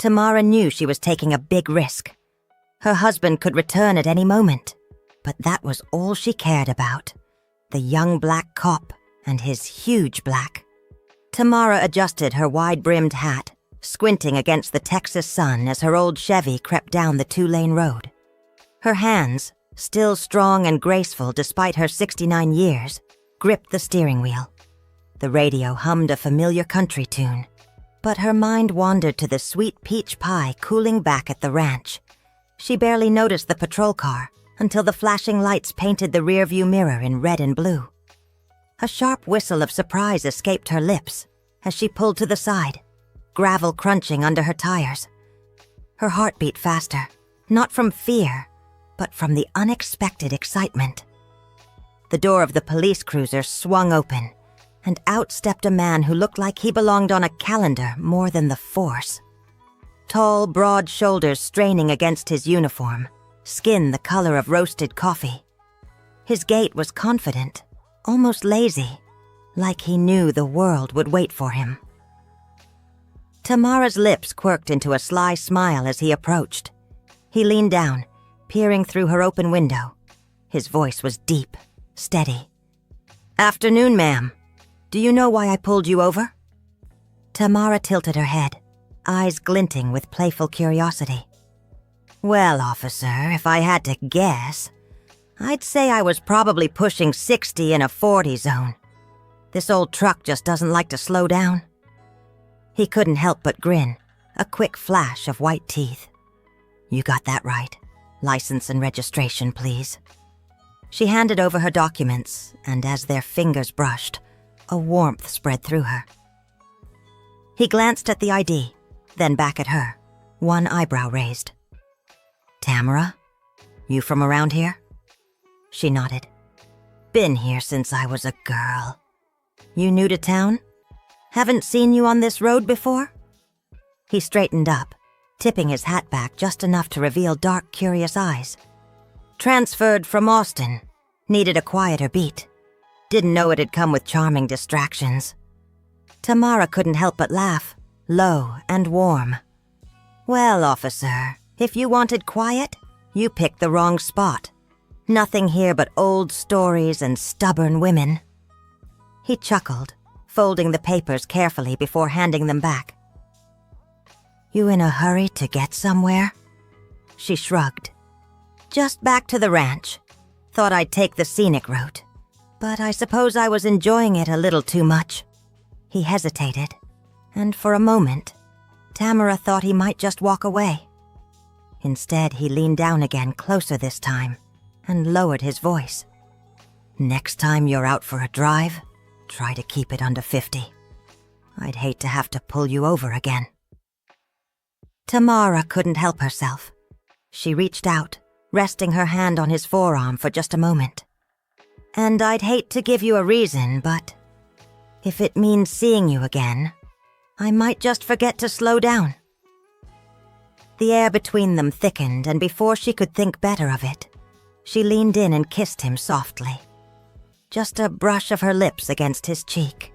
Tamara knew she was taking a big risk. Her husband could return at any moment, but that was all she cared about. The young black cop and his huge black. Tamara adjusted her wide-brimmed hat, squinting against the Texas sun as her old Chevy crept down the 2-lane road. Her hands, still strong and graceful despite her 69 years, gripped the steering wheel. The radio hummed a familiar country tune, but her mind wandered to the sweet peach pie cooling back at the ranch. She barely noticed the patrol car until the flashing lights painted the rearview mirror in red and blue. A sharp whistle of surprise escaped her lips as she pulled to the side, gravel crunching under her tires. Her heart beat faster, not from fear, but from the unexpected excitement. The door of the police cruiser swung open, and out stepped a man who looked like he belonged on a calendar more than the force. Tall, broad shoulders straining against his uniform, skin the color of roasted coffee. His gait was confident, almost lazy, like he knew the world would wait for him. Tamara's lips quirked into a sly smile as he approached. He leaned down, peering through her open window. His voice was deep, steady. "Afternoon, ma'am. Do you know why I pulled you over?" Tamara tilted her head, eyes glinting with playful curiosity. "Well, officer, if I had to guess, I'd say I was probably pushing 60 in a 40 zone. This old truck just doesn't like to slow down." He couldn't help but grin, a quick flash of white teeth. "You got that right. License and registration, please." She handed over her documents, and as their fingers brushed, a warmth spread through her. He glanced at the ID, then back at her, one eyebrow raised. "Tamara, you from around here?" She nodded. "Been here since I was a girl." "You new to town? Haven't seen you on this road before?" He straightened up, tipping his hat back just enough to reveal dark, curious eyes. "Transferred from Austin. Needed a quieter beat. Didn't know it'd come with charming distractions." Tamara couldn't help but laugh, low and warm. "Well, officer, if you wanted quiet, you picked the wrong spot. Nothing here but old stories and stubborn women." He chuckled, folding the papers carefully before handing them back. "You in a hurry to get somewhere?" She shrugged. "Just back to the ranch. Thought I'd take the scenic route, but I suppose I was enjoying it a little too much." He hesitated, and for a moment, Tamara thought he might just walk away. Instead, he leaned down again, closer this time, and lowered his voice. "Next time you're out for a drive, try to keep it under 50. I'd hate to have to pull you over again." Tamara couldn't help herself. She reached out, resting her hand on his forearm for just a moment. "And I'd hate to give you a reason, but if it means seeing you again, I might just forget to slow down." The air between them thickened, and before she could think better of it, she leaned in and kissed him softly. Just a brush of her lips against his cheek.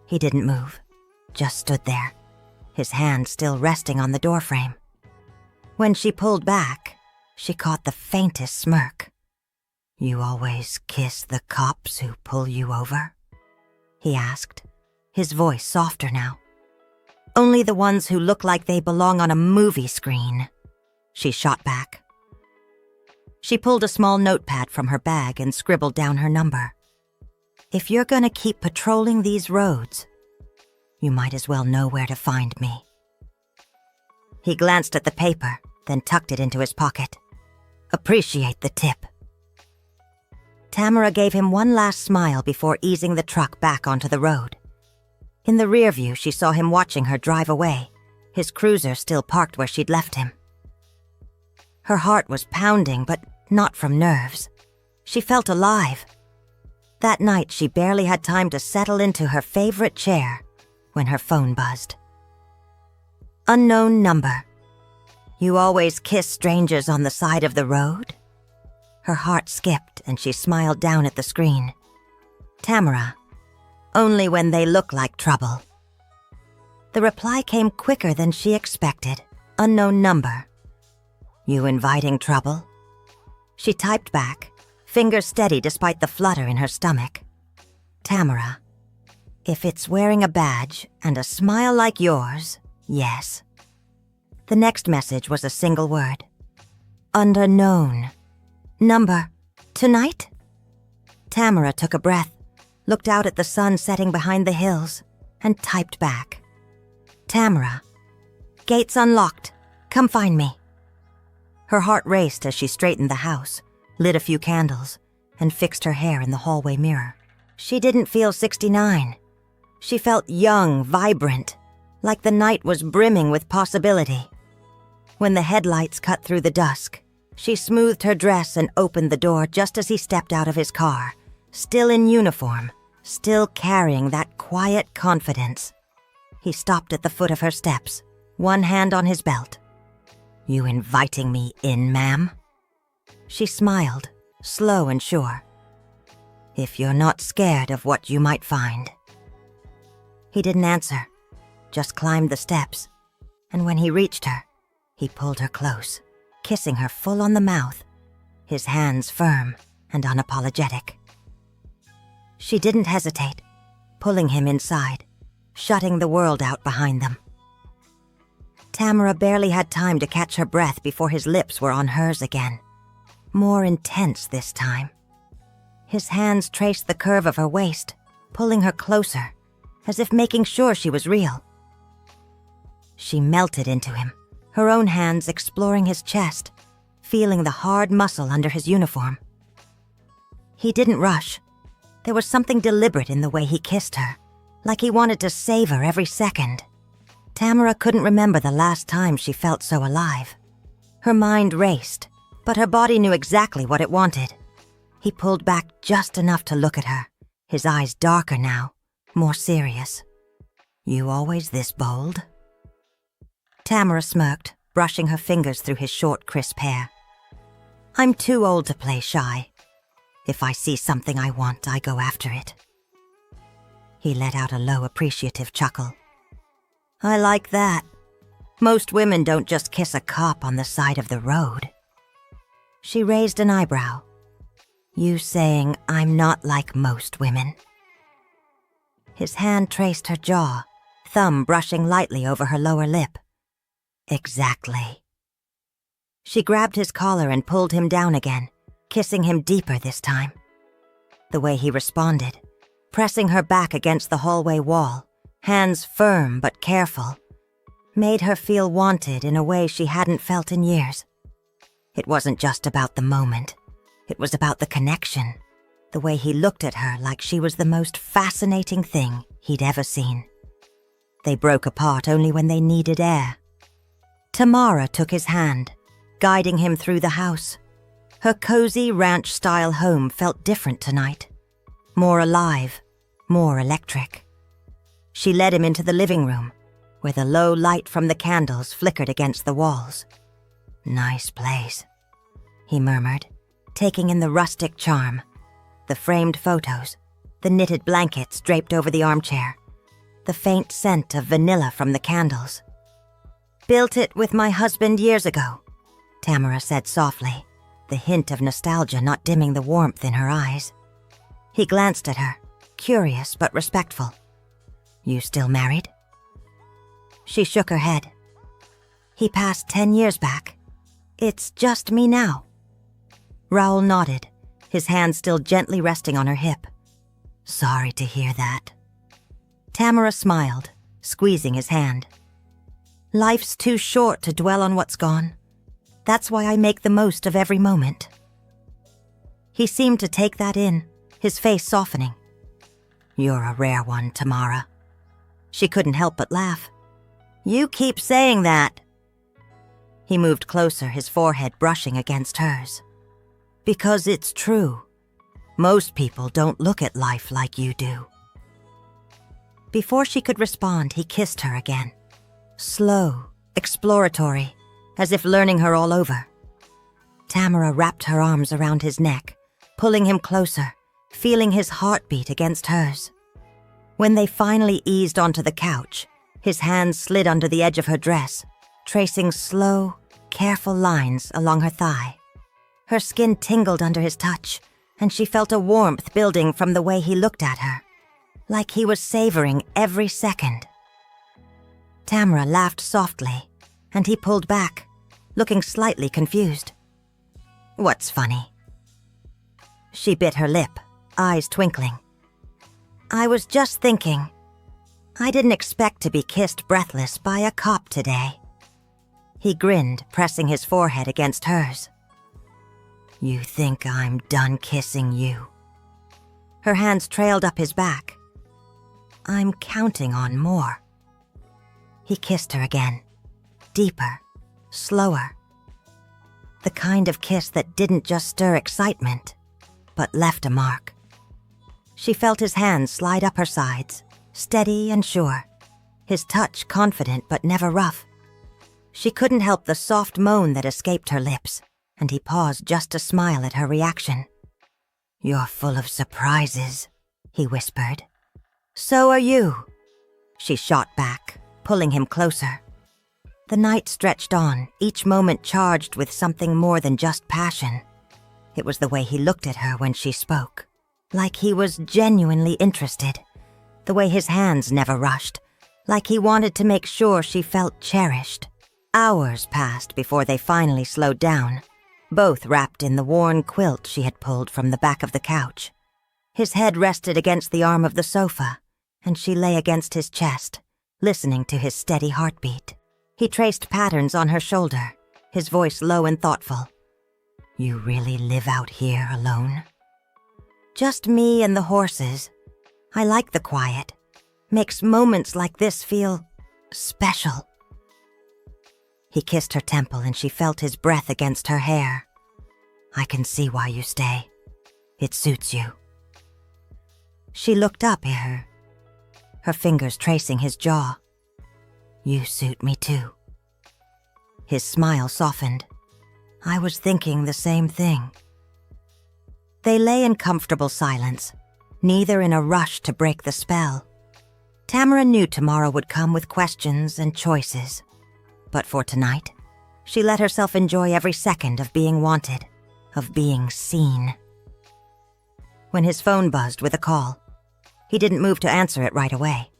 He didn't move, just stood there, his hand still resting on the doorframe. When she pulled back, she caught the faintest smirk. "You always kiss the cops who pull you over?" he asked, his voice softer now. "Only the ones who look like they belong on a movie screen," she shot back. She pulled a small notepad from her bag and scribbled down her number. "If you're gonna keep patrolling these roads, you might as well know where to find me." He glanced at the paper, then tucked it into his pocket. "Appreciate the tip." Tamara gave him one last smile before easing the truck back onto the road. In the rear view, she saw him watching her drive away, his cruiser still parked where she'd left him. Her heart was pounding, but not from nerves. She felt alive. That night, she barely had time to settle into her favorite chair when her phone buzzed. Unknown number. "You always kiss strangers on the side of the road?" Her heart skipped and she smiled down at the screen. "Tamara, only when they look like trouble." The reply came quicker than she expected. unknown number. You inviting trouble? She typed back, fingers steady despite the flutter in her stomach. Tamara, if it's wearing a badge and a smile like yours, yes. The next message was a single word. Unknown. Number, tonight? Tamara took a breath, looked out at the sun setting behind the hills, and typed back. Tamara, gates unlocked. Come find me. Her heart raced as she straightened the house, lit a few candles, and fixed her hair in the hallway mirror. She didn't feel 69. She felt young, vibrant, like the night was brimming with possibility. When the headlights cut through the dusk, she smoothed her dress and opened the door just as he stepped out of his car, still in uniform, still carrying that quiet confidence. He stopped at the foot of her steps, one hand on his belt. You inviting me in, ma'am? She smiled, slow and sure. If you're not scared of what you might find. He didn't answer, just climbed the steps, and when he reached her, he pulled her close, kissing her full on the mouth, his hands firm and unapologetic. She didn't hesitate, pulling him inside, shutting the world out behind them. Tamara barely had time to catch her breath before his lips were on hers again, more intense this time. His hands traced the curve of her waist, pulling her closer, as if making sure she was real. She melted into him, her own hands exploring his chest, feeling the hard muscle under his uniform. He didn't rush. There was something deliberate in the way he kissed her, like he wanted to savor every second. Tamara couldn't remember the last time she felt so alive. Her mind raced, but her body knew exactly what it wanted. He pulled back just enough to look at her, his eyes darker now, more serious. You always this bold? Tamara smirked, brushing her fingers through his short, crisp hair. I'm too old to play shy. If I see something I want, I go after it. He let out a low, appreciative chuckle. I like that. Most women don't just kiss a cop on the side of the road. She raised an eyebrow. You saying I'm not like most women? His hand traced her jaw, thumb brushing lightly over her lower lip. Exactly. She grabbed his collar and pulled him down again, kissing him deeper this time. The way he responded, pressing her back against the hallway wall, hands firm but careful, made her feel wanted in a way she hadn't felt in years. It wasn't just about the moment. It was about the connection, the way he looked at her like she was the most fascinating thing he'd ever seen. They broke apart only when they needed air. Tamara took his hand, guiding him through the house. Her cozy ranch-style home felt different tonight, more alive, more electric. She led him into the living room, where the low light from the candles flickered against the walls. Nice place, he murmured, taking in the rustic charm, the framed photos, the knitted blankets draped over the armchair, the faint scent of vanilla from the candles. Built it with my husband years ago, Tamara said softly, the hint of nostalgia not dimming the warmth in her eyes. He glanced at her, curious but respectful. You still married? She shook her head. He passed 10 years back. It's just me now. Raoul nodded, his hand still gently resting on her hip. Sorry to hear that. Tamara smiled, squeezing his hand. Life's too short to dwell on what's gone. That's why I make the most of every moment. He seemed to take that in, his face softening. You're a rare one, Tamara. She couldn't help but laugh. You keep saying that. He moved closer, his forehead brushing against hers. Because it's true. Most people don't look at life like you do. Before she could respond, he kissed her again. Slow, exploratory, as if learning her all over. Tamara wrapped her arms around his neck, pulling him closer, feeling his heartbeat against hers. When they finally eased onto the couch, his hands slid under the edge of her dress, tracing slow, careful lines along her thigh. Her skin tingled under his touch, and she felt a warmth building from the way he looked at her, like he was savoring every second. Tamara laughed softly, and he pulled back, looking slightly confused. "What's funny?" She bit her lip, eyes twinkling. "I was just thinking, I didn't expect to be kissed breathless by a cop today." He grinned, pressing his forehead against hers. "You think I'm done kissing you?" Her hands trailed up his back. "I'm counting on more." He kissed her again, deeper, slower. The kind of kiss that didn't just stir excitement, but left a mark. She felt his hands slide up her sides, steady and sure, his touch confident but never rough. She couldn't help the soft moan that escaped her lips, and he paused just to smile at her reaction. "You're full of surprises," he whispered. "So are you," she shot back, pulling him closer. The night stretched on, each moment charged with something more than just passion. It was the way he looked at her when she spoke, like he was genuinely interested. The way his hands never rushed, like he wanted to make sure she felt cherished. Hours passed before they finally slowed down, both wrapped in the worn quilt she had pulled from the back of the couch. His head rested against the arm of the sofa, and she lay against his chest, listening to his steady heartbeat. He traced patterns on her shoulder, his voice low and thoughtful. "You really live out here alone?" "Just me and the horses. I like the quiet. Makes moments like this feel special." He kissed her temple and she felt his breath against her hair. "I can see why you stay. It suits you." She looked up at her fingers tracing his jaw. "You suit me too." His smile softened. "I was thinking the same thing." They lay in comfortable silence, neither in a rush to break the spell. Tamara knew tomorrow would come with questions and choices. But for tonight, she let herself enjoy every second of being wanted, of being seen. When his phone buzzed with a call, he didn't move to answer it right away.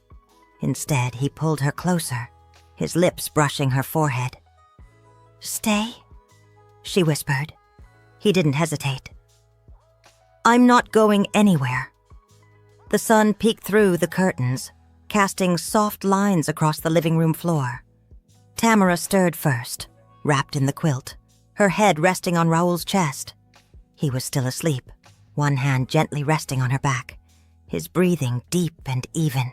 Instead, he pulled her closer, his lips brushing her forehead. "Stay?" she whispered. He didn't hesitate. "I'm not going anywhere." The sun peeked through the curtains, casting soft lines across the living room floor. Tamara stirred first, wrapped in the quilt, her head resting on Raoul's chest. He was still asleep, one hand gently resting on her back, his breathing deep and even.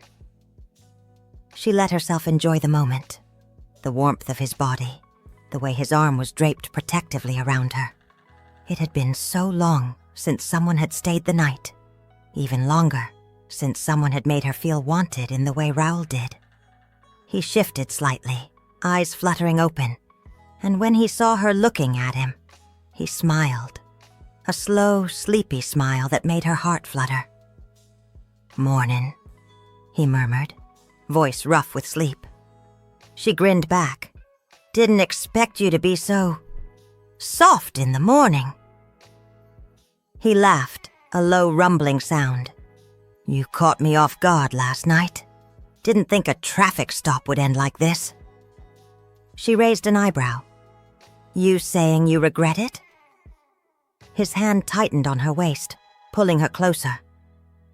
She let herself enjoy the moment, the warmth of his body, the way his arm was draped protectively around her. It had been so long since someone had stayed the night, even longer since someone had made her feel wanted in the way Raoul did. He shifted slightly, eyes fluttering open, and when he saw her looking at him, he smiled, a slow, sleepy smile that made her heart flutter. "Mornin'," he murmured, voice rough with sleep. She grinned back. "Didn't expect you to be so soft in the morning." He laughed, a low rumbling sound. "You caught me off guard last night. Didn't think a traffic stop would end like this." She raised an eyebrow. "You saying you regret it?" His hand tightened on her waist, pulling her closer.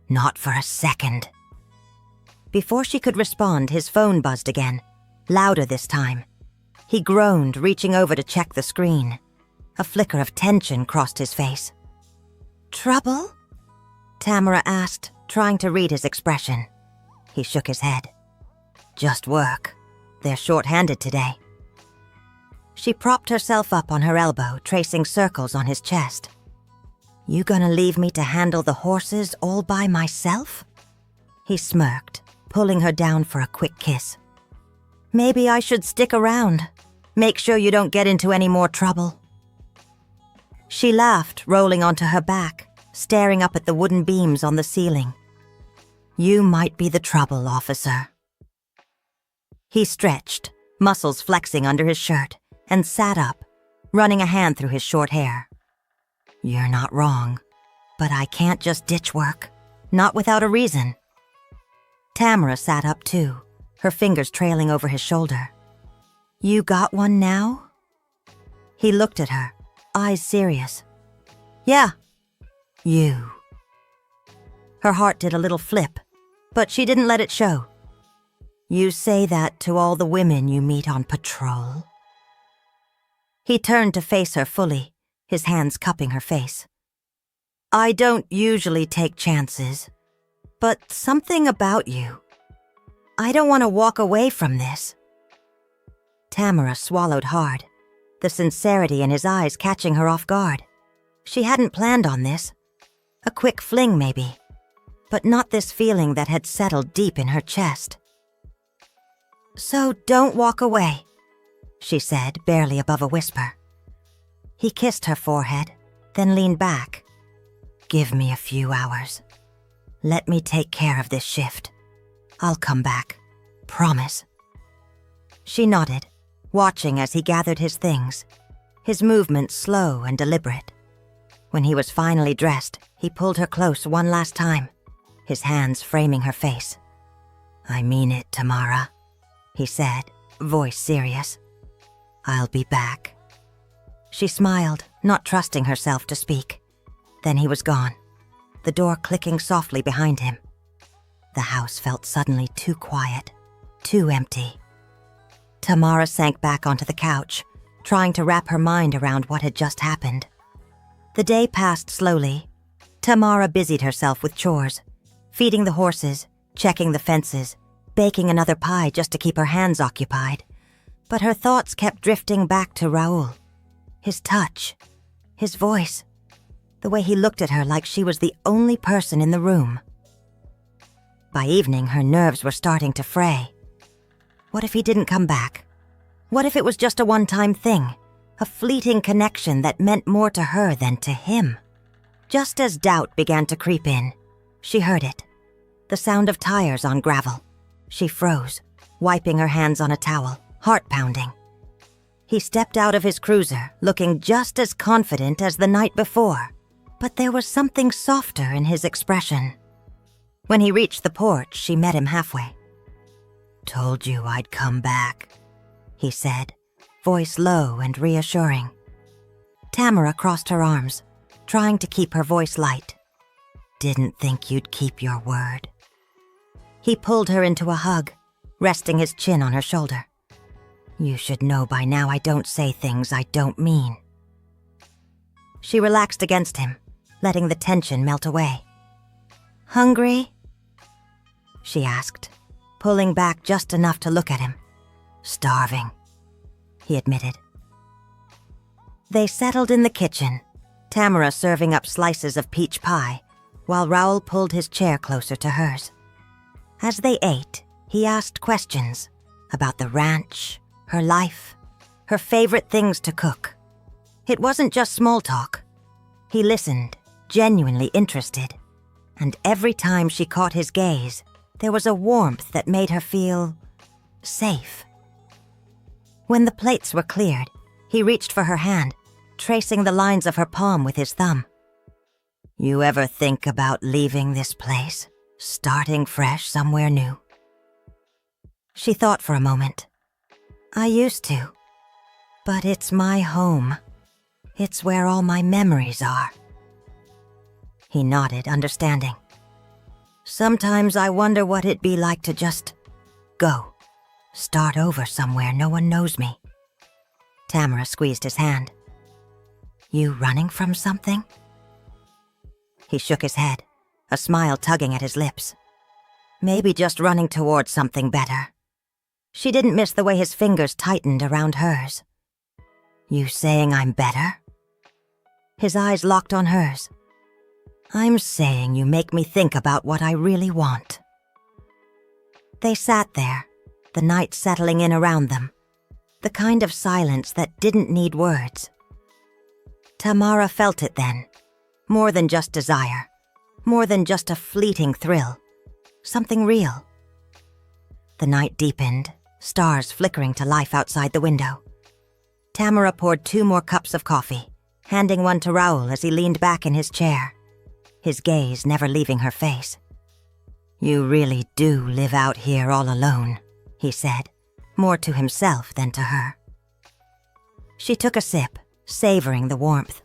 "Not for a second." Before she could respond, his phone buzzed again, louder this time. He groaned, reaching over to check the screen. A flicker of tension crossed his face. "Trouble?" Tamara asked, trying to read his expression. He shook his head. "Just work. They're short-handed today." She propped herself up on her elbow, tracing circles on his chest. "You gonna leave me to handle the horses all by myself?" He smirked, pulling her down for a quick kiss. "Maybe I should stick around. Make sure you don't get into any more trouble." She laughed, rolling onto her back, staring up at the wooden beams on the ceiling. "You might be the trouble, officer." He stretched, muscles flexing under his shirt, and sat up, running a hand through his short hair. "You're not wrong, but I can't just ditch work, not without a reason." Tamara sat up too, her fingers trailing over his shoulder. "You got one now?" He looked at her, eyes serious. "Yeah, you." Her heart did a little flip, but she didn't let it show. "You say that to all the women you meet on patrol?" He turned to face her fully, his hands cupping her face. "I don't usually take chances, but something about you. I don't want to walk away from this." Tamara swallowed hard, the sincerity in his eyes catching her off guard. She hadn't planned on this. A quick fling, maybe, but not this feeling that had settled deep in her chest. "So don't walk away," she said, barely above a whisper. He kissed her forehead, then leaned back. "Give me a few hours. Let me take care of this shift. I'll come back. Promise." She nodded, watching as he gathered his things, his movements slow and deliberate. When he was finally dressed, he pulled her close one last time, his hands framing her face. "I mean it, Tamara," he said, voice serious. "I'll be back." She smiled, not trusting herself to speak. Then he was gone, the door clicking softly behind him. The house felt suddenly too quiet, too empty. Tamara sank back onto the couch, trying to wrap her mind around what had just happened. The day passed slowly. Tamara busied herself with chores, feeding the horses, checking the fences, baking another pie just to keep her hands occupied. But her thoughts kept drifting back to Raoul. His touch, his voice, the way he looked at her like she was the only person in the room. By evening, her nerves were starting to fray. What if he didn't come back? What if it was just a one-time thing, a fleeting connection that meant more to her than to him? Just as doubt began to creep in, she heard it, the sound of tires on gravel. She froze, wiping her hands on a towel, heart pounding. He stepped out of his cruiser, looking just as confident as the night before, but there was something softer in his expression. When he reached the porch, she met him halfway. "Told you I'd come back," he said, voice low and reassuring. Tamara crossed her arms, trying to keep her voice light. "Didn't think you'd keep your word." He pulled her into a hug, resting his chin on her shoulder. "You should know by now I don't say things I don't mean." She relaxed against him, letting the tension melt away. "Hungry?" she asked, pulling back just enough to look at him. "Starving," he admitted. They settled in the kitchen, Tamara serving up slices of peach pie, while Raoul pulled his chair closer to hers. As they ate, he asked questions about the ranch, her life, her favorite things to cook. It wasn't just small talk. He listened, genuinely interested, and every time she caught his gaze, there was a warmth that made her feel safe. When the plates were cleared, he reached for her hand, tracing the lines of her palm with his thumb. "You ever think about leaving this place, starting fresh somewhere new?" She thought for a moment. "I used to, but it's my home. It's where all my memories are." He nodded, understanding. "Sometimes I wonder what it'd be like to just go, start over somewhere no one knows me." Tamara squeezed his hand. "You running from something?" He shook his head, a smile tugging at his lips. Maybe just running towards something better. She didn't miss the way his fingers tightened around hers. "You saying I'm better?" His eyes locked on hers. "I'm saying you make me think about what I really want." They sat there, the night settling in around them, the kind of silence that didn't need words. Tamara felt it then, more than just desire, more than just a fleeting thrill, something real. The night deepened, stars flickering to life outside the window. Tamara poured 2 more cups of coffee, handing one to Raoul as he leaned back in his chair, his gaze never leaving her face. "You really do live out here all alone," he said, more to himself than to her. She took a sip, savoring the warmth.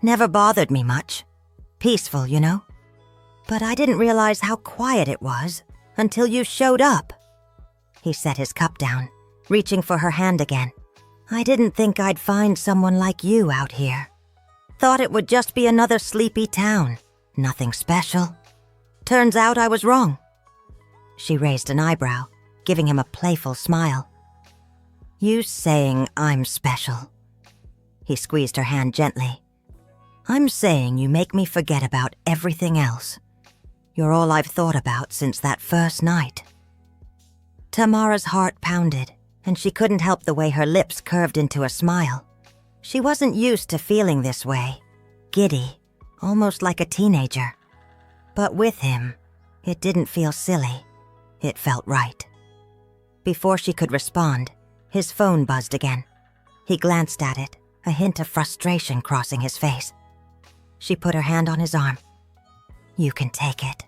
"Never bothered me much. Peaceful, you know. But I didn't realize how quiet it was until you showed up." He set his cup down, reaching for her hand again. "I didn't think I'd find someone like you out here. Thought it would just be another sleepy town. Nothing special. Turns out I was wrong." She raised an eyebrow, giving him a playful smile. "You saying I'm special?" He squeezed her hand gently. "I'm saying you make me forget about everything else. You're all I've thought about since that first night." Tamara's heart pounded, and she couldn't help the way her lips curved into a smile. She wasn't used to feeling this way, giddy, almost like a teenager. But with him, it didn't feel silly. It felt right. Before she could respond, his phone buzzed again. He glanced at it, a hint of frustration crossing his face. She put her hand on his arm. "You can take it,"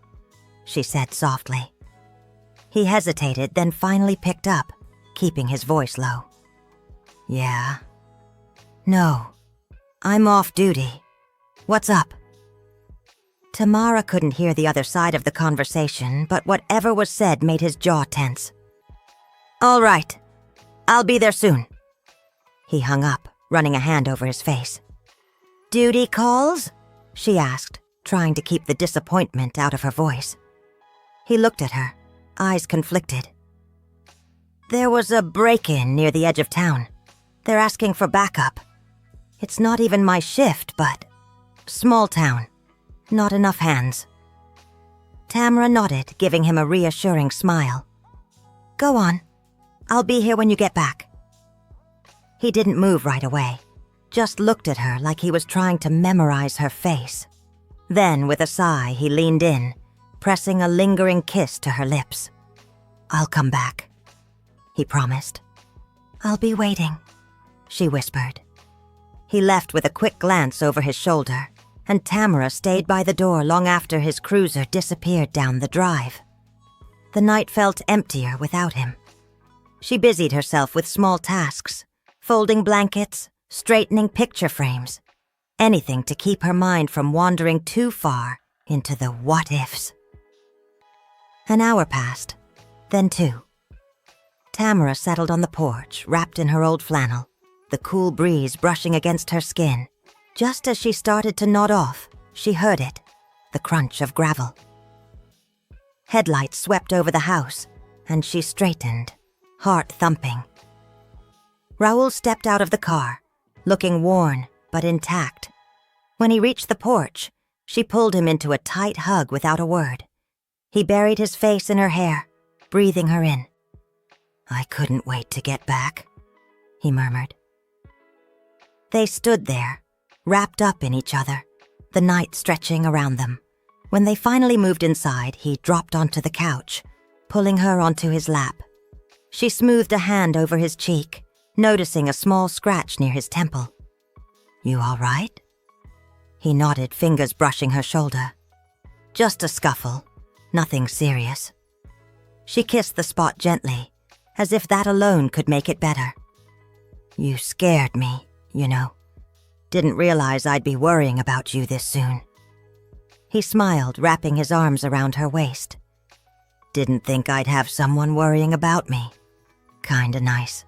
she said softly. He hesitated, then finally picked up, keeping his voice low. "Yeah." "No, I'm off duty. What's up?" Tamara couldn't hear the other side of the conversation, but whatever was said made his jaw tense. "All right, I'll be there soon." He hung up, running a hand over his face. "Duty calls?" she asked, trying to keep the disappointment out of her voice. He looked at her, eyes conflicted. "There was a break-in near the edge of town. They're asking for backup. It's not even my shift, but small town. Not enough hands." Tamara nodded, giving him a reassuring smile. "Go on. I'll be here when you get back." He didn't move right away, just looked at her like he was trying to memorize her face. Then, with a sigh, he leaned in, pressing a lingering kiss to her lips. "I'll come back," he promised. "I'll be waiting," she whispered. He left with a quick glance over his shoulder, and Tamara stayed by the door long after his cruiser disappeared down the drive. The night felt emptier without him. She busied herself with small tasks, folding blankets, straightening picture frames, anything to keep her mind from wandering too far into the what-ifs. An hour passed, then 2. Tamara settled on the porch, wrapped in her old flannel, the cool breeze brushing against her skin. Just as she started to nod off, she heard it, the crunch of gravel. Headlights swept over the house, and she straightened, heart thumping. Raoul stepped out of the car, looking worn but intact. When he reached the porch, she pulled him into a tight hug without a word. He buried his face in her hair, breathing her in. "I couldn't wait to get back," he murmured. They stood there, wrapped up in each other, the night stretching around them. When they finally moved inside, he dropped onto the couch, pulling her onto his lap. She smoothed a hand over his cheek, noticing a small scratch near his temple. "You all right?" He nodded, fingers brushing her shoulder. "Just a scuffle, nothing serious." She kissed the spot gently, as if that alone could make it better. "You scared me, you know. Didn't realize I'd be worrying about you this soon." He smiled, wrapping his arms around her waist. "Didn't think I'd have someone worrying about me. Kinda nice."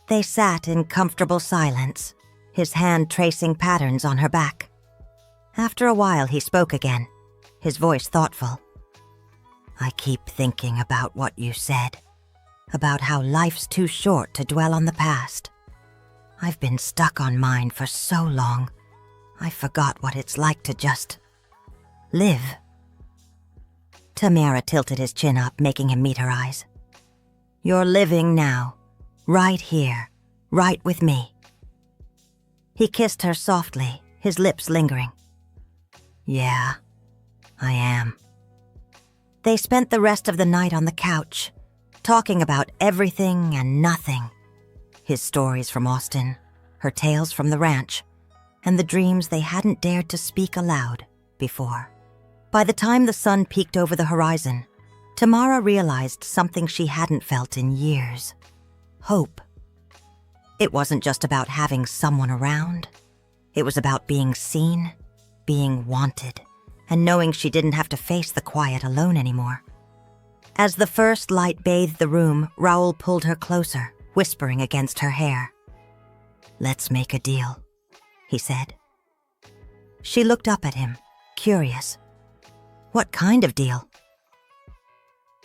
They sat in comfortable silence, his hand tracing patterns on her back. After a while, he spoke again, his voice thoughtful. "I keep thinking about what you said, about how life's too short to dwell on the past. I've been stuck on mine for so long, I forgot what it's like to just live." Tamara tilted his chin up, making him meet her eyes. "You're living now, right here, right with me." He kissed her softly, his lips lingering. "Yeah, I am." They spent the rest of the night on the couch, talking about everything and nothing. His stories from Austin, her tales from the ranch, and the dreams they hadn't dared to speak aloud before. By the time the sun peeked over the horizon, Tamara realized something she hadn't felt in years: hope. It wasn't just about having someone around. It was about being seen, being wanted, and knowing she didn't have to face the quiet alone anymore. As the first light bathed the room, Raoul pulled her closer, whispering against her hair. "Let's make a deal," he said. She looked up at him, curious. What kind of deal?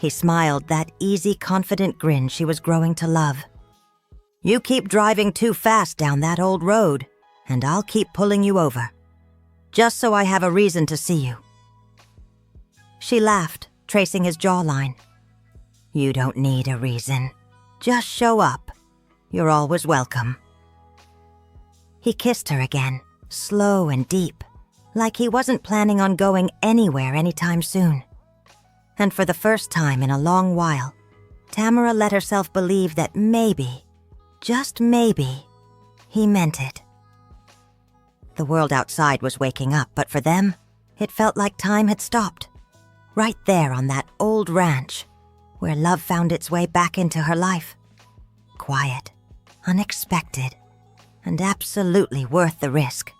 He smiled, that easy, confident grin she was growing to love. "You keep driving too fast down that old road, and I'll keep pulling you over, just so I have a reason to see you." She laughed, tracing his jawline. "You don't need a reason. Just show up. You're always welcome." He kissed her again, slow and deep, like he wasn't planning on going anywhere anytime soon. And for the first time in a long while, Tamara let herself believe that maybe, just maybe, he meant it. The world outside was waking up, but for them, it felt like time had stopped. Right there on that old ranch, where love found its way back into her life. Quiet, unexpected, and absolutely worth the risk.